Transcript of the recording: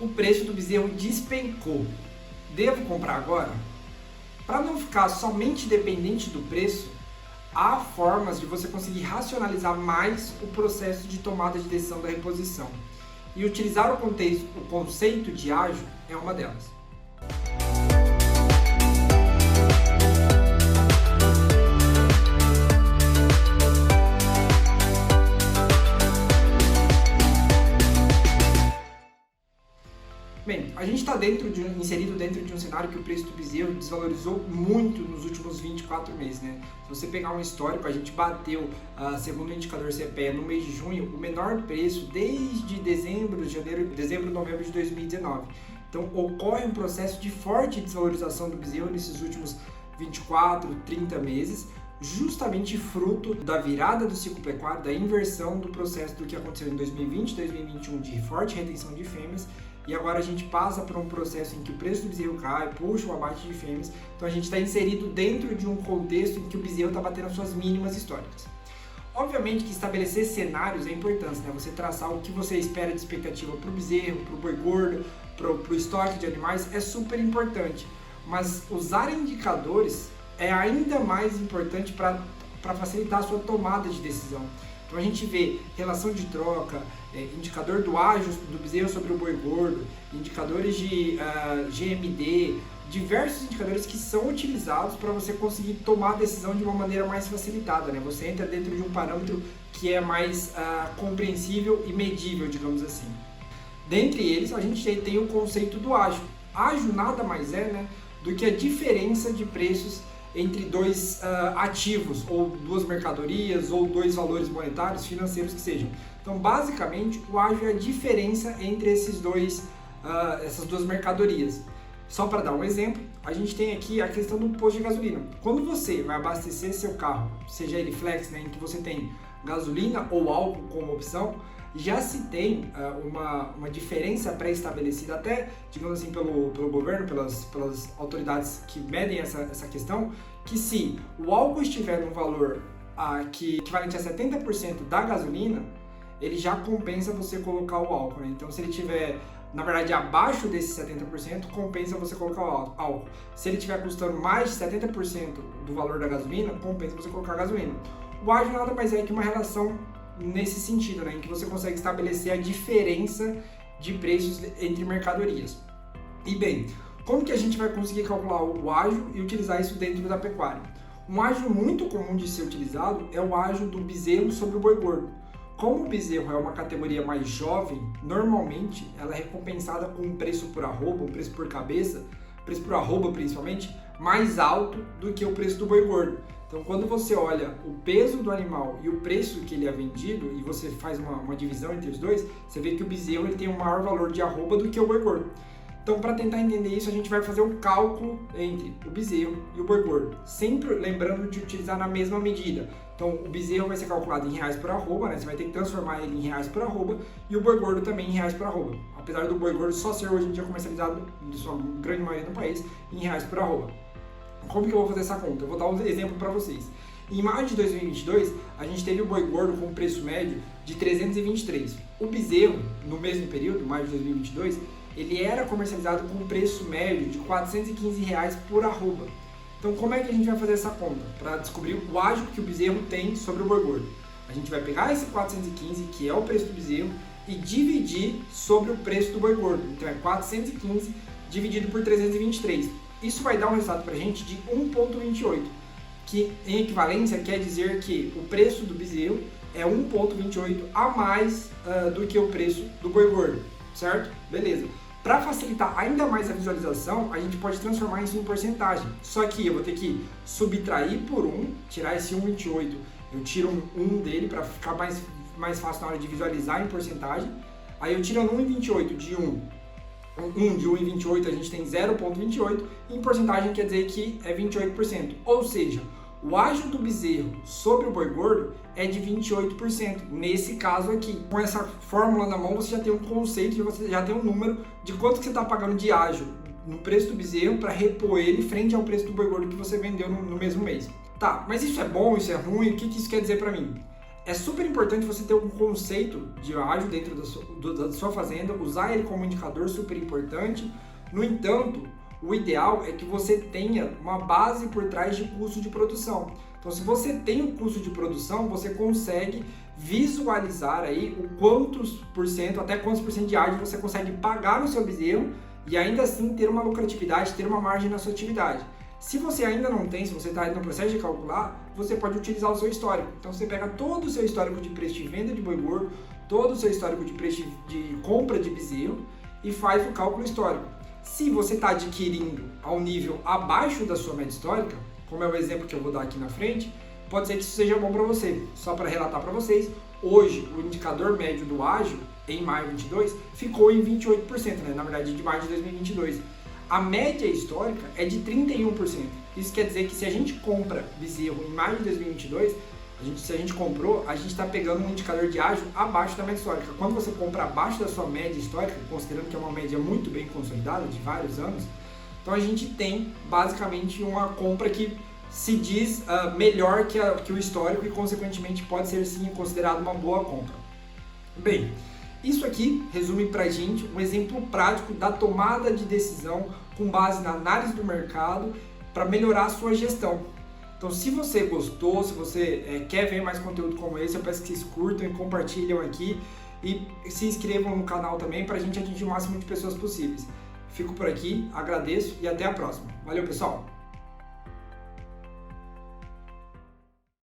o preço do bezerro despencou. Devo comprar agora? Para não ficar somente dependente do preço, há formas de você conseguir racionalizar mais o processo de tomada de decisão da reposição. E utilizar o conceito de ágio é uma delas. Bem, a gente está inserido dentro de um cenário que o preço do bezerro desvalorizou muito nos últimos 24 meses, né? Se você pegar um histórico, a gente bateu, segundo o indicador CPE, no mês de junho, o menor preço desde dezembro, novembro de 2019. Então, ocorre um processo de forte desvalorização do bezerro nesses últimos 24, 30 meses, justamente fruto da virada do ciclo pecuário, da inversão do processo do que aconteceu em 2020 e 2021 de forte retenção de fêmeas. E agora a gente passa por um processo em que o preço do bezerro cai, puxa o abate de fêmeas. Então a gente está inserido dentro de um contexto em que o bezerro está batendo as suas mínimas históricas. Obviamente que estabelecer cenários é importante, né? Você traçar o que você espera de expectativa para o bezerro, para o boi gordo, para o estoque de animais é super importante. Mas usar indicadores é ainda mais importante para facilitar a sua tomada de decisão. Então a gente vê relação de troca, indicador do ágio do bezerro sobre o boi gordo, indicadores de GMD, diversos indicadores que são utilizados para você conseguir tomar a decisão de uma maneira mais facilitada, né? Você entra dentro de um parâmetro que é mais compreensível e medível, digamos assim. Dentre eles, a gente tem o conceito do ágio. Ágio nada mais é, né, do que a diferença de preços entre dois ativos, ou duas mercadorias, ou dois valores monetários, financeiros que sejam. Então, basicamente, o ágio é a diferença entre essas duas mercadorias. Só para dar um exemplo, a gente tem aqui a questão do posto de gasolina. Quando você vai abastecer seu carro, seja ele flex, né, em que você tem gasolina ou álcool como opção, já se tem uma diferença pré-estabelecida, até, digamos assim, pelo governo, pelas autoridades que medem essa questão, que se o álcool estiver num valor que equivalente a 70% da gasolina, ele já compensa você colocar o álcool, né? Então, se ele estiver, na verdade, abaixo desse 70%, compensa você colocar o álcool. Se ele estiver custando mais de 70% do valor da gasolina, compensa você colocar a gasolina. O ágio nada mais é que uma relação nesse sentido, né, em que você consegue estabelecer a diferença de preços entre mercadorias. E bem, como que a gente vai conseguir calcular o ágio e utilizar isso dentro da pecuária? Um ágio muito comum de ser utilizado é o ágio do bezerro sobre o boi gordo. Como o bezerro é uma categoria mais jovem, normalmente ela é recompensada com um preço por arroba, um preço por cabeça, preço por arroba principalmente, mais alto do que o preço do boi gordo. Então, quando você olha o peso do animal e o preço que ele é vendido, e você faz uma divisão entre os dois, você vê que o bezerro ele tem um maior valor de arroba do que o boi gordo. Então, para tentar entender isso, a gente vai fazer um cálculo entre o bezerro e o boi gordo, sempre lembrando de utilizar na mesma medida. Então, o bezerro vai ser calculado em reais por arroba, né? Você vai ter que transformar ele em reais por arroba, e o boi gordo também em reais por arroba. Apesar do boi gordo só ser hoje em dia comercializado, em sua grande maioria no país, em reais por arroba. Como que eu vou fazer essa conta? Eu vou dar um exemplo para vocês. Em maio de 2022, a gente teve o boi gordo com preço médio de 323. O bezerro, no mesmo período, maio de 2022, ele era comercializado com um preço médio de R$ 415 por arroba. Então, como é que a gente vai fazer essa conta? Para descobrir o ágio que o bezerro tem sobre o boi gordo. A gente vai pegar esse 415, que é o preço do bezerro, e dividir sobre o preço do boi gordo. Então, é 415 dividido por 323. Isso vai dar um resultado para a gente de 1,28, que em equivalência quer dizer que o preço do bezerro é 1,28 a mais do que o preço do boi gordo, certo? Beleza. Para facilitar ainda mais a visualização, a gente pode transformar isso em porcentagem. Só que eu vou ter que subtrair por 1, tirar esse 1,28, eu tiro um dele para ficar mais fácil na hora de visualizar em porcentagem. Aí eu tirando 1,28 de 1 de 1,28 a gente tem 0,28 e em porcentagem quer dizer que é 28%. Ou seja, o ágio do bezerro sobre o boi gordo é de 28%. Nesse caso aqui, com essa fórmula na mão, você já tem um conceito, você já tem um número de quanto que você está pagando de ágio no preço do bezerro para repor ele frente ao preço do boi gordo que você vendeu no mesmo mês. Tá, mas isso é bom, isso é ruim? O que isso quer dizer para mim? É super importante você ter um conceito de ágil dentro da sua fazenda, usar ele como indicador, super importante. No entanto, o ideal é que você tenha uma base por trás de custo de produção. Então, se você tem um custo de produção, você consegue visualizar aí o quantos por cento, até quantos por cento de ágil você consegue pagar no seu bezerro e ainda assim ter uma lucratividade, ter uma margem na sua atividade. Se você ainda não tem, se você está no processo de calcular, você pode utilizar o seu histórico. Então você pega todo o seu histórico de preço de venda de boi gordo, todo o seu histórico de preço de compra de bezerro e faz o cálculo histórico. Se você está adquirindo ao nível abaixo da sua média histórica, como é o exemplo que eu vou dar aqui na frente, pode ser que isso seja bom para você. Só para relatar para vocês, hoje o indicador médio do ágil em maio de 2022 ficou em 28%, né? Na verdade de maio de 2022. A média histórica é de 31%. Isso quer dizer que se a gente compra bezerro em maio de 2022, se a gente comprou, a gente está pegando um indicador de ágil abaixo da média histórica. Quando você compra abaixo da sua média histórica, considerando que é uma média muito bem consolidada, de vários anos, então a gente tem basicamente uma compra que se diz melhor que o histórico e consequentemente pode ser sim considerado uma boa compra. Bem, isso aqui resume pra gente um exemplo prático da tomada de decisão com base na análise do mercado para melhorar a sua gestão. Então, se você gostou, se você quer ver mais conteúdo como esse, eu peço que vocês curtam e compartilhem aqui e se inscrevam no canal também para a gente atingir o máximo de pessoas possíveis. Fico por aqui, agradeço e até a próxima. Valeu, pessoal!